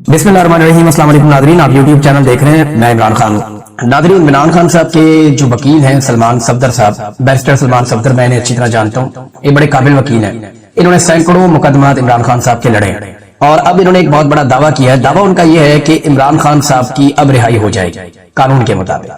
बिस्मिल्लाहिर्रहमानिर्रहीम। अस्सलाम वालेकुम नादरीन, आप यूट्यूब चैनल देख रहे हैं, मैं इमरान खान हूँ। नादरीन, इमरान खान साहब के जो वकील हैं सलमान सफदर साहब, बैरिस्टर सलमान सफदर, मैं इन्हें अच्छी तरह जानता हूँ। ये बड़े काबिल वकील हैं। इन्होंने सैकड़ों मुकदमात इमरान खान साहब के लड़े और अब इन्होंने एक बहुत बड़ा दावा किया है। दावा उनका यह है कि इमरान खान साहब की अब रिहाई हो जाएगी कानून के मुताबिक।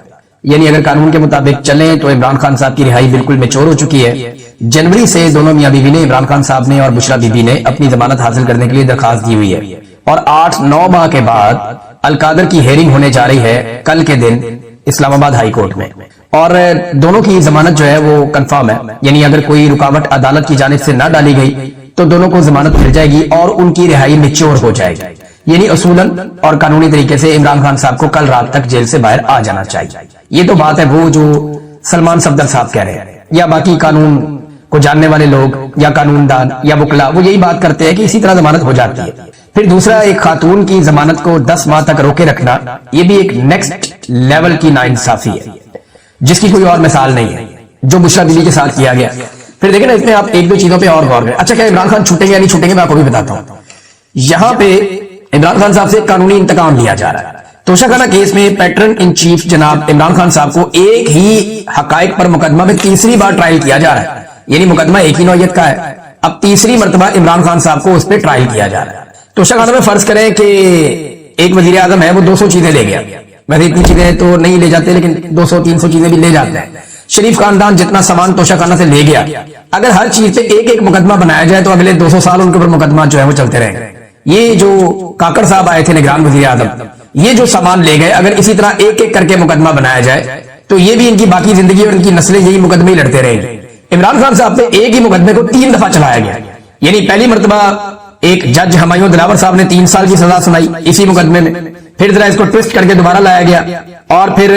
यानी अगर कानून के मुताबिक चलें तो इमरान खान साहब की रिहाई बिल्कुल मैच्योर हो चुकी है। जनवरी से दोनों मियां बीवी ने, इमरान खान साहब ने और बुशरा बीबी ने, अपनी जमानत हासिल करने के लिए दरखास्त दी हुई है और 8-9 माह के बाद अलकादर की हेयरिंग होने जा रही है कल के दिन इस्लामाबाद हाई कोर्ट में। और दोनों की जमानत जो है वो कंफर्म है। यानी अगर कोई रुकावट अदालत की जानिब से ना डाली गई तो दोनों को जमानत मिल जाएगी और उनकी रिहाई मैच्योर हो जाएगी। यानी असूलन और कानूनी तरीके से इमरान खान साहब को कल रात तक जेल से बाहर आ जाना चाहिए। ये तो बात है वो जो सलमान सफदर साहब कह रहे हैं, या बाकी कानून को जानने वाले लोग या कानूनदान या वकला वो यही बात करते हैं कि इसी तरह जमानत हो जाती है। फिर दूसरा, एक खातून की जमानत को 10 माह तक रोके रखना, ये भी एक नेक्स्ट लेवल की नाइंसाफी है जिसकी कोई और मिसाल नहीं है, जो बुशरा बीबी के साथ किया गया। फिर देखें ना, इसमें आप एक दो चीजों पे और गौर करें। अच्छा, क्या इमरान खान छूटेंगे या नहीं छूटेंगे, मैं आपको भी बताता हूं। यहां पे इमरान खान साहब से कानूनी इंतकाम लिया जा रहा है। तोशाखाना केस में पैटर्न इन चीफ जनाब इमरान खान साहब को एक ही हकायक पर मुकदमा में तीसरी बार ट्रायल किया जा रहा है। यानी मुकदमा एक ही नौयत का है, अब तीसरी मरतबा इमरान खान साहब को उस पर ट्रायल किया जा रहा है। तोशाखाना में फर्ज करें कि एक वजीर आजम है, वो 200 चीजें ले गया। वैसे इतनी चीजें तो नहीं ले जाते, लेकिन 200-300 चीजें भी ले जाते हैं। शरीफ खानदान जितना सामान तोशाखाना से ले गया, अगर हर चीज पे एक एक मुकदमा बनाया जाए तो अगले 200 साल उनके ऊपर मुकदमा जो है वो चलते रहेंगे। ये जो काकड़ साहब आए थे निगरान वजीर आजम, ये जो सामान ले गए, अगर इसी तरह एक एक करके मुकदमा बनाया जाए तो ये भी इनकी बाकी जिंदगी और इनकी नस्लें यही मुकदमे लड़ते रहेंगे। इमरान खान साहब पे एक ही मुकदमे को 3 दफा चलाया गया। यानी पहली मरतबा एक जज हमायूं दिलावर साहब ने 3 साल की सजा सुनाई इसी मुकदमे में, फिर जरा इसको ट्विस्ट करके दोबारा लाया गया और फिर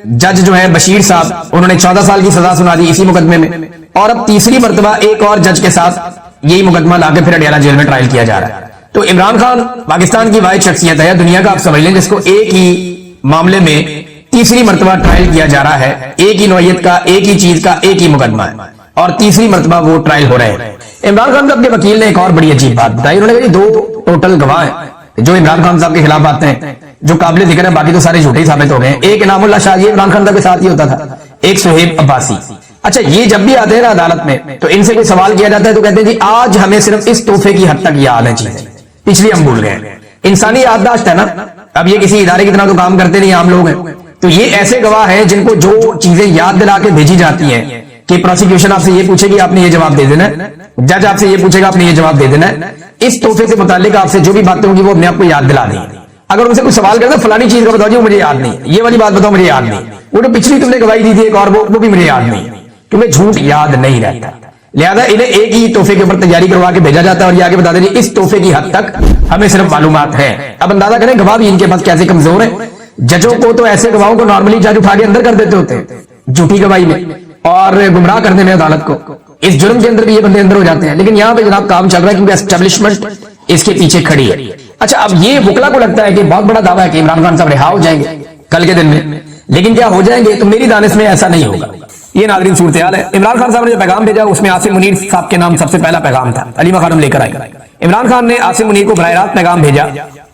जज जो है बशीर साहब, उन्होंने 14 साल की सजा सुना दी इसी मुकदमे में, और अब तीसरी मरतबा एक और जज के साथ यही मुकदमा लाके फिर अडियाला जेल में ट्रायल किया जा रहा है। तो इमरान खान पाकिस्तान की वाहिद शख्सियत है, दुनिया का आप समझ लें, जिसको एक ही मामले में तीसरी मरतबा ट्रायल किया जा रहा है। एक ही नौयत का, एक ही चीज का, एक ही मुकदमा है और तीसरी मरतबा वो ट्रायल हो रहे हैं। इमरान खान साहब के वकील ने एक और बड़ी अजीब बात बताई। उन्होंने कहा 2 टोटल गवाह हैं जो इमरान खान साहब के खिलाफ आते हैं, जो काबिल जिक्र है, बाकी तो सारे झूठे ही साबित हो गए। एक इनामुल्लाह शाह, ये इमरान खान साहब के साथ ही होता था, एक सुहेब अब्बासी। अच्छा, ये जब भी आते हैं ना अदालत में तो इनसे कोई सवाल किया जाता है तो कहते हैं जी आज हमें सिर्फ इस तोहफे की हद तक याद है चीजें, पिछली हम भूल गए। इंसानी याददाश्त है ना, अब ये किसी इदारे की तरह तो काम करते नहीं, आम लोग हैं। तो ये ऐसे गवाह हैं जिनको जो चीजें याद दिला के भेजी जाती हैं कि प्रोसिक्यूशन आपसे ये पूछेगी आपने ये जवाब दे देना है, जज आपसे ये पूछेगा आपने ये जवाब दे देना है, इस तोहफे से मुताल्लिक आपसे जो भी बातें होंगी वो अपने आप को याद दिला देंगे। अगर उनसे कोई सवाल करता फलानी चीज का बताओ जी, मुझे याद नहीं, ये वाली बात बताओ मुझे याद नहीं, वो तो पिछली तुमने गवाही दी थी एक और वो भी मुझे याद नहीं, तुम्हें झूठ याद नहीं रहता। लिहाजा इन्हें एक ही तोहफे के ऊपर तैयारी करवा के भेजा जाता है और ये आगे बता देंगे इस तोहफे की हद तक हमें सिर्फ मालूमात है। अब अंदाजा करें गवाह भी इनके पास कैसे कमजोर है। जजों को तो ऐसे गवाहों को नॉर्मली जज उठा के अंदर कर देते होते हैं झूठी गवाही में और गुमराह करने में अदालत को। इस जुर्म के अंदर भी ये बंदे अंदर हो जाते हैं, लेकिन यहाँ पे जनाब काम चल रहा है क्योंकि एस्टेब्लिशमेंट इसके पीछे खड़ी है। अच्छा, अब ये वकला को लगता है कि बहुत बड़ा दावा है कि इमरान खान साहब रिहा हो जाएंगे कल के दिन में, लेकिन क्या हो जाएंगे? तो मेरी दानिश में ऐसा नहीं होगा। ये नाज़रीन सूरत हाल है। इमरान खान साहब ने जो पैगाम भेजा उसमें आसिम मुनीर साहब के नाम सबसे पहला पैगाम था, अलीमा खानम लेकर आई। इमरान खान ने आसिम मुनीर को बराह रास्त पैगाम भेजा।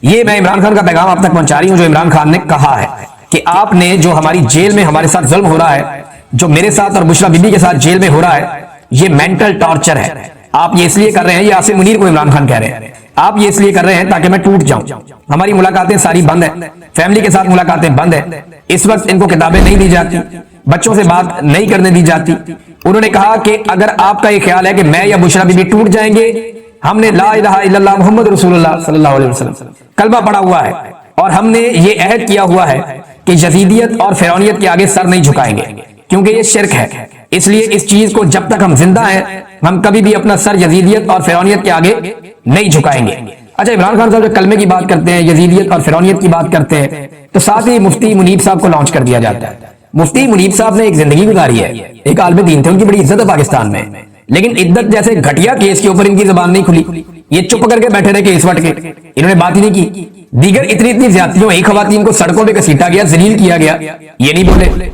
ये मैं इमरान खान का पैगाम आप तक पहुंचा रही हूं, जो इमरान खान ने कहा है कि आपने जो हमारी जेल में हमारे साथ जुल्म हो रहा है, जो मेरे साथ और बुशरा बीबी के साथ जेल में हो रहा है, ये मेंटल टॉर्चर है। आप ये इसलिए कर रहे हैं, ये आसिम मुनीर को इमरान खान कह रहे हैं, आप ये इसलिए कर रहे हैं ताकि मैं टूट जाऊं। हमारी मुलाकातें सारी बंद है, फैमिली के साथ मुलाकातें बंद है, इस वक्त इनको किताबें नहीं दी जाती, बच्चों से बात नहीं करने दी जाती। उन्होंने कहा कि अगर आपका ये ख्याल है कि मैं या बुशरा बीबी टूट जाएंगे, हमने ला इलाहा इल्लल्लाह मुहम्मद रसूलुल्लाह सल्लल्लाहु अलैहि वसल्लम कलमा पढ़ा हुआ है और हमने ये अहद किया हुआ है कि यजीदियत और फिरौनियत के आगे सर नहीं झुकाएंगे क्योंकि ये शिरक है। इसलिए इस चीज को जब तक हम जिंदा हैं हम कभी भी अपना सर यजीदियत और फिरौनियत के आगे नहीं झुकाएंगे। अच्छा, इमरान खान साहब जब कलमे की बात करते हैं, यजीदियत और फिरौनियत की बात करते हैं, तो साथ ही मुफ्ती मुनीब साहब को लॉन्च कर दिया जाता है। मुफ्ती मुनीब साहब ने एक जिंदगी गुजारी है, एक आलिम दीन थे, उनकी बड़ी इज्जत है पाकिस्तान में, लेकिन इद्दत जैसे घटिया केस के ऊपर इनकी जुबान नहीं खुली। ये चुप करके बैठे रहे केस वट के, इन्होंने बात ही नहीं की। दीगर इतनी ज्यादतियों, एक खवातीन को सड़कों पे घसीटा गया, जलील किया गया, ये नहीं बोले।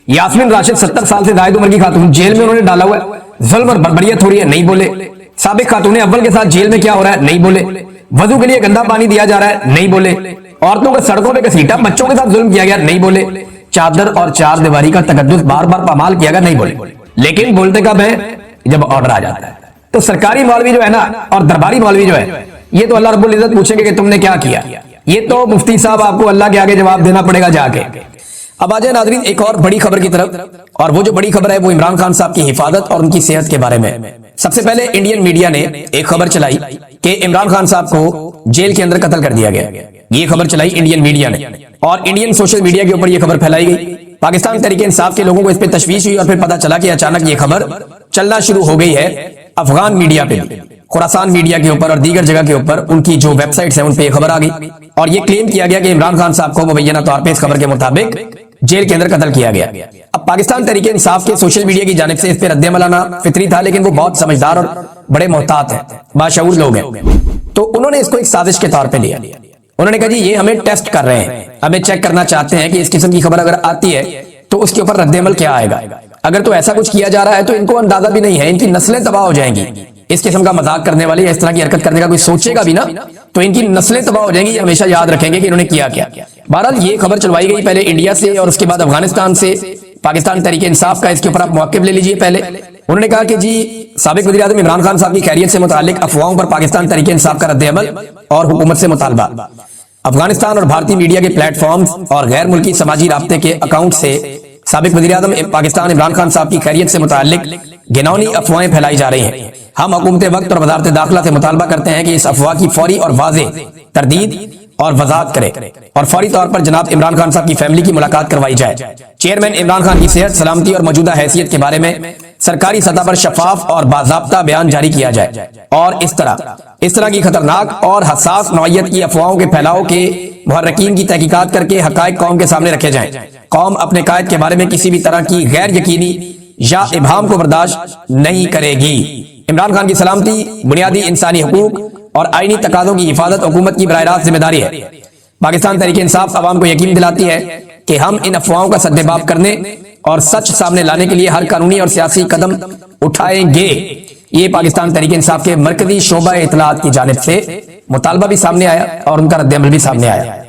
यास्मीन राशिद 70 साल से जायद उम्र की खातून जेल में उन्होंने डाला हुआ है, जुल्म और बर्बरियत हो रही है, नहीं बोले। साबिक खातून अव्वल के साथ जेल में क्या हो रहा है, नहीं बोले। वजू के लिए गंदा पानी दिया जा रहा है, नहीं बोले। औरतों को सड़कों पे घसीटा, बच्चों के साथ जुल्म किया गया, नहीं बोले। चादर और चार दीवारी का तकद्दुस बार बार पामाल किया गया, नहीं बोले। लेकिन बोलते कब है? जब ऑर्डर आ जाता है। तो सरकारी मौलवी जो है ना और दरबारी मौलवी जो है, ये तो अल्लाह रब्बुल इज्जत पूछेंगे कि तुमने क्या किया। ये तो मुफ्ती साहब आपको अल्लाह के आगे जवाब देना पड़ेगा जाके। अब आ जाए नाज़रीन एक और बड़ी खबर की तरफ, और वो जो बड़ी खबर है वो इमरान खान साहब की हिफाजत और उनकी सेहत के बारे में। सबसे पहले इंडियन मीडिया ने एक खबर चलाई कि इमरान खान साहब को जेल के अंदर कत्ल कर दिया गया। ये खबर चलाई इंडियन मीडिया ने, और इंडियन सोशल मीडिया के ऊपर ये खबर फैलाई गई। पाकिस्तान तहरीक इंसाफ के लोगों को इस पर तशवीश हुई, और फिर पता चला कि अचानक ये खबर चलना शुरू हो गई है अफगान मीडिया पे भी, खुरासान मीडिया के ऊपर और दीगर जगह के ऊपर उनकी जो वेबसाइट्स हैं उन पे ये खबर आ गई, और ये क्लेम किया गया कि इमरान खान साहब को मुबैना तौर पे इस खबर के मुताबिक जेल के अंदर कत्ल किया गया। अब पाकिस्तान तहरीक इंसाफ के सोशल मीडिया की जानिब से इस पर रद्द अमल आना फितरी था, लेकिन वो बहुत समझदार और बड़े मोहतात हैं, बाशऊर लोग हैं, तो उन्होंने इसको एक साजिश के तौर पर लिया। उन्होंने कहा जी ये हमें टेस्ट कर रहे हैं, हमें चेक करना चाहते हैं कि इस किस्म की खबर अगर आती है तो उसके ऊपर रद्द अमल क्या आएगा। अगर तो ऐसा कुछ किया जा रहा है तो इनको अंदाजा भी नहीं है, इनकी नस्लें तबाह हो जाएंगी। इस किस्म का मजाक करने वाले, इस तरह की हरकत करने का कोई सोचेगा भी ना तो इनकी नस्लें तबाह हो जाएंगी। ये हमेशा याद रखेंगे कि इन्होंने किया क्या। बहरहाल ये खबर चलवाई गई पहले इंडिया से और उसके बाद अफगानिस्तान से। पाकिस्तान तहरीक इंसाफ का इसके ऊपर आप मौक़िफ़ ले लीजिए। पहले उन्होंने कहा कि जी साबिक वज़ीर आज़म इमरान खान साहब की खैरियत से मुतालिक अफवाहों पर पाकिस्तान तहरीक इंसाफ का रद्द अमल और हुकूमत से मुतालबा। अफगानिस्तान और भारतीय मीडिया के प्लेटफॉर्म्स और गैर मुल्की समाजी राब्ते के अकाउंट से साबिक वज़ीर आज़म पाकिस्तान इमरान खान साहब की खैरियत से मुतालिक घिनौनी अफवाहें फैलाई जा रही हैं। हम हुकूमत वक्त और वज़ारत दाखिला से मुतालबा करते हैं कि इस अफवाह की फौरी और वाज़ेह तरदीद और वजाहत करे और फौरी तौर पर जनाब इमरान खान साहब की फैमिली की मुलाकात करवाई जाए। चेयरमैन इमरान खान की सेहत, सलामती और मौजूदा हैसियत के बारे में सरकारी सतह पर शफाफ और बाज़ाब्ता बयान जारी किया जाए, और इस तरह की खतरनाक और हसास नौइयत की अफवाहों के फैलाव के मुहर्रिकीन की तहकीकात करके हकायक कौम के सामने रखे जाएं। कौम अपने कायद के बारे में किसी भी तरह की गैर यकीनी या इबहाम को बर्दाश्त नहीं करेगी। इमरान खान की सलामती, बुनियादी इंसानी हुकूक और आईनी तकाज़ों की हिफाजत हुकूमत की बराह रास्त जिम्मेदारी है। पाकिस्तान तहरीक इंसाफ अवाम को यकीन दिलाती है कि हम इन अफवाहों का सद्देबाब करने और सच सामने लाने के लिए हर कानूनी और सियासी कदम उठाएंगे। ये पाकिस्तान तहरीक इंसाफ के मरकजी शोबा इत्तलात की जानिब से मुतालबा भी सामने आया और उनका रद्द-ए-अमल भी सामने आया।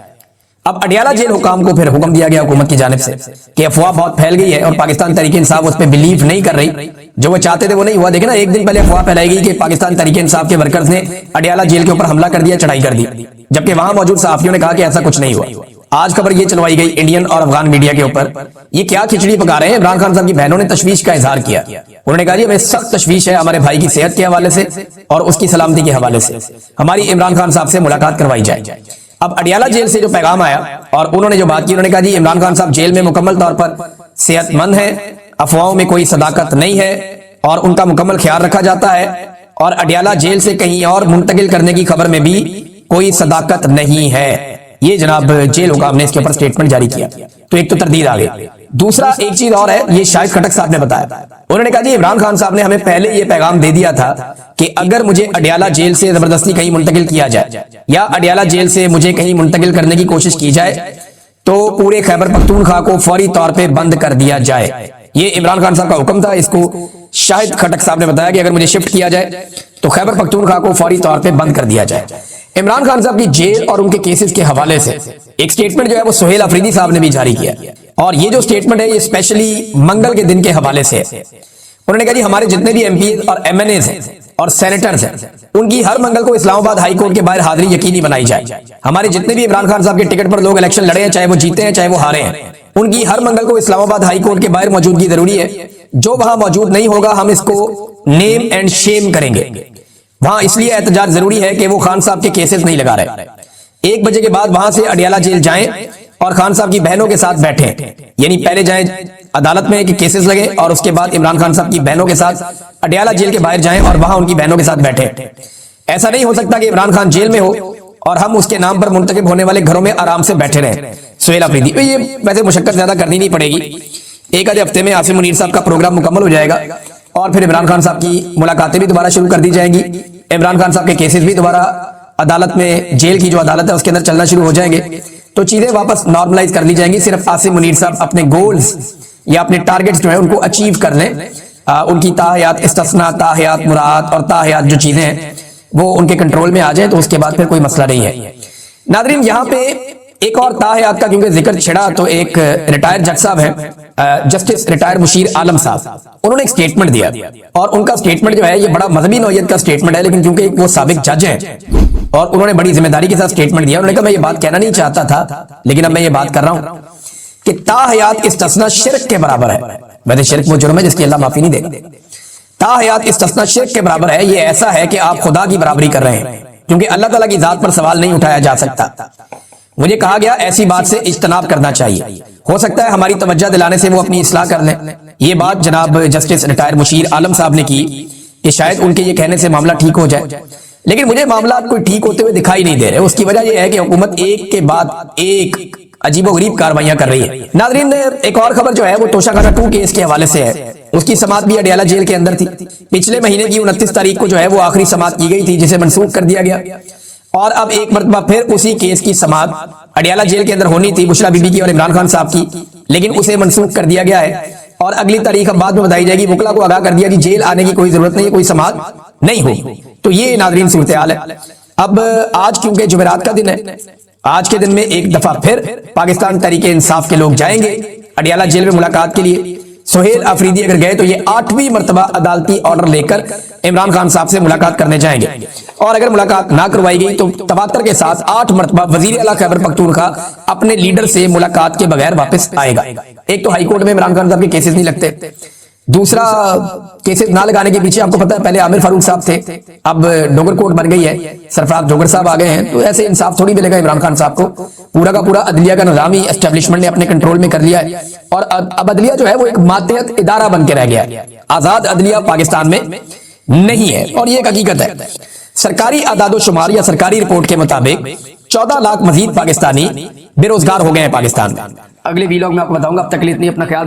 अब अडियाला जेल हुकाम को फिर हुक्म दिया गया हुकूमत की जानिब से कि अफवाह बहुत फैल गई है और पाकिस्तान तहरीक इंसाफ उस पर बिलीव नहीं कर रही। जो वो चाहते थे वो नहीं हुआ। देखे ना, एक दिन पहले अफवाह फैलाई गई कि पाकिस्तान तहरीक इंसाफ के वर्कर्स ने अडियाला जेल के ऊपर हमला कर दिया, चढ़ाई कर दी, जबकि वहां मौजूद सहाफियों ने कहा कि ऐसा कुछ नहीं हुआ। आज खबर ये चलवाई गई इंडियन और अफगान मीडिया के ऊपर, ये क्या खिचड़ी पका रहे हैं। इमरान खान साहब की बहनों ने तशवीश का इजहार किया। उन्होंने कहा हमें सख्त तशवीश है हमारे भाई की सेहत के हवाले से और उसकी सलामती के हवाले से, हमारी इमरान खान साहब से मुलाकात करवाई जाए। अब अडियाला जेल से जो पैगाम आया और उन्होंने जो बात की, उन्होंने कहा जी इमरान खान साहब जेल में मुकम्मल तौर पर सेहतमंद है, अफवाहों में कोई सदाकत नहीं है और उनका मुकम्मल ख्याल रखा जाता है, और अडियाला जेल से कहीं और मुंतकिल करने की खबर में भी कोई सदाकत नहीं है। ये जनाब जेल हुकाम ने इसके ऊपर स्टेटमेंट जारी किया। तो एक तो तरदीद आ गई। दूसरा एक चीज और है, ये शाहिद खटक साहब ने बताया। उन्होंने कहा जी इमरान खान साहब ने हमें पहले ये पैगाम दे दिया था कि अगर मुझे अडियाला जेल से जबरदस्ती कहीं मुंतकिल किया जाए या अडियाला जेल से मुझे कहीं मुंतकिल करने की कोशिश की जाए तो पूरे खैबर पख्तूनख्वा को फौरी तौर पर बंद कर दिया जाए। ये इमरान खान साहब का हुक्म था। इसको शाहिद खटक साहब ने बताया कि अगर मुझे शिफ्ट किया जाए तो खैबर पख्तूनख्वा को फौरी तौर पर बंद कर दिया जाए। इमरान खान साहब की जेल और उनके केसेस के हवाले से एक स्टेटमेंट जो है वो सुहेल अफरीदी साहब ने भी जारी किया, और ये जो स्टेटमेंट है ये स्पेशली मंगल के दिन के हवाले से है। उन्होंने कहा जी हमारे जितने भी एमपी और एमएनए हैं और सेनेटर्स हैं उनकी हर मंगल को इस्लामाबाद हाई कोर्ट के बाहर हाजिरी यकीनी बनाई जाए। हमारे जितने भी इमरान खान साहब के टिकट पर लोग इलेक्शन लड़े हैं, चाहे वो जीते हैं चाहे वो हारे हैं, उनकी हर मंगल को इस्लामाबाद हाई कोर्ट के बाहर मौजूदगी जरूरी है। जो वहां मौजूद नहीं होगा हम इसको नेम एंड शेम करेंगे। वहां इसलिए एहतजाज जरूरी है कि वो खान साहब के केसेस नहीं लगा रहे। 1 बजे के बाद वहां से अडियाला जेल जाएं और खान साहब की बहनों के साथ बैठें, यानी पहले जाएं अदालत में कि केसेस लगे और उसके बाद इमरान खान साहब की बहनों के साथ अडियाला जेल के बाहर जाएं और वहां उनकी बहनों के साथ बैठें। ऐसा नहीं हो सकता कि इमरान खान जेल में हो और हम उसके नाम पर मुंतकिब होने वाले घरों में आराम से बैठे रहें। सुहेल अफरीदी, तो ये वैसे मुशक्कत ज्यादा करनी नहीं पड़ेगी। 1 आधे हफ्ते में आसिम मुनीर साहब का प्रोग्राम मुकम्मल हो जाएगा और फिर इमरान खान साहब की मुलाकातें भी दोबारा शुरू कर दी जाएंगी। इमरान खान साहब के केसेस भी दोबारा अदालत में, जेल की जो अदालत है उसके अंदर चलना शुरू हो जाएंगे, तो चीजें वापस नॉर्मलाइज कर ली जाएंगी। सिर्फ आसिम मुनीर साहब अपने गोल्स या अपने टारगेट्स जो है उनको अचीव कर लें। उनकी ताहयात इस्तिस्ना, ताहयात मुराद और ताहयात जो चीजें हैं وہ ان کے کنٹرول میں آ جائیں تو اس کے بعد پھر کوئی مسئلہ نہیں ہے۔ ناظرین یہاں پہ ایک اور تاحیات کا کیونکہ ذکر چھڑا تو ایک ریٹائر جج صاحب ہیں جسٹس ریٹائر مشیر عالم صاحب، انہوں نے ایک سٹیٹمنٹ دیا اور ان کا سٹیٹمنٹ جو ہے یہ بڑا مذہبی نوعیت کا سٹیٹمنٹ ہے، لیکن کیونکہ وہ سابق جج ہیں اور انہوں نے بڑی ذمہ داری کے ساتھ سٹیٹمنٹ دیا، انہوں نے کہا میں یہ بات کہنا نہیں چاہتا تھا لیکن اب میں یہ بات کر رہا ہوں کہ تاحیات استثناء شرک کے برابر ہے۔ ویسے شرک وہ جرم ہے جس کی اللہ معافی نہیں دے گا، تاحیات استثناء شرک کے برابر ہے۔ یہ ایسا ہے کہ آپ خدا کی برابری کر رہے ہیں کیونکہ اللہ تعالیٰ کی ذات پر سوال نہیں اٹھایا جا سکتا۔ مجھے کہا گیا ایسی بات سے اجتناب کرنا چاہیے، ہو سکتا ہے ہماری توجہ دلانے سے وہ اپنی اصلاح کر لیں۔ یہ بات جناب جسٹس ریٹائر مشیر عالم صاحب نے کی کہ شاید ان کے یہ کہنے سے معاملہ ٹھیک ہو جائے، لیکن مجھے معاملات کوئی ٹھیک ہوتے ہوئے دکھائی نہیں دے رہے۔ اس کی وجہ یہ ہے کہ حکومت ایک کے بعد ایک عجیب و غریب کارروائیاں کر رہی ہے۔ ناظرین ایک اور خبر جو ہے وہ توشہ خانہ 2 کیس کے حوالے سے ہے، اس کی سماعت بھی اڈیالہ جیل کے اندر تھی۔ پچھلے مہینے کی 29 تاریخ کو جو ہے وہ آخری سماعت کی گئی تھی جسے منسوخ کر دیا گیا، اور اب ایک مرتبہ پھر اسی کیس کی سماعت اڈیالہ جیل کے اندر ہونی تھی بشرا بی بی کی اور عمران خان صاحب کی، لیکن اسے منسوخ کر دیا گیا ہے اور اگلی تاریخ اب بعد میں بتائی جائے گی۔ وکلا کو آگاہ کر دیا کہ جیل آنے کی کوئی ضرورت نہیں ہے، کوئی سماعت نہیں ہوگی۔ تو یہ ناظرین صورتحال ہے۔ اب آج کیونکہ جمعرات کا دن ہے، آج کے دن میں ایک دفعہ پھر پاکستان تحریک انصاف کے لوگ جائیں گے اڈیالہ جیل میں ملاقات کے لیے۔ سہیل آفریدی اگر گئے تو یہ 8ویں مرتبہ عدالتی آرڈر لے کر عمران خان صاحب سے ملاقات کرنے جائیں گے، اور اگر ملاقات نہ کروائی گئی تو تواتر کے ساتھ 8 مرتبہ وزیر اعلیٰ خیبر پختونخوا اپنے لیڈر سے ملاقات کے بغیر واپس آئے گا۔ ایک تو ہائی کورٹ میں عمران خان صاحب کے کیسز نہیں لگتے، دوسرا کیسز نہ لگانے کے پیچھے آپ کو پتا ہے پہلے عامر فاروق صاحب تھے، اب ڈوگر کورٹ بن گئی ہے، سرفراز ڈوگر صاحب آ گئے ہیں، تو ایسے انصاف تھوڑی ملے گا عمران خان صاحب کو۔ پورا کا پورا عدلیہ کا نظام ہی اسٹیبلشمنٹ نے اپنے کنٹرول میں کر لیا ہے، اور اب عدلیہ جو ہے وہ ایک ماتحت ادارہ بن کے رہ گیا ہے، آزاد عدلیہ پاکستان میں نہیں ہے، اور یہ ایک حقیقت ہے۔ سرکاری اعداد و شمار یا سرکاری رپورٹ کے مطابق 14 لاکھ مزید پاکستانی بے روزگار ہو گئے ہیں پاکستان میں۔ اگلے ویلاگ میں آپ کو بتاؤں گا، اب تک کے لیے اتنی، اپنا خیال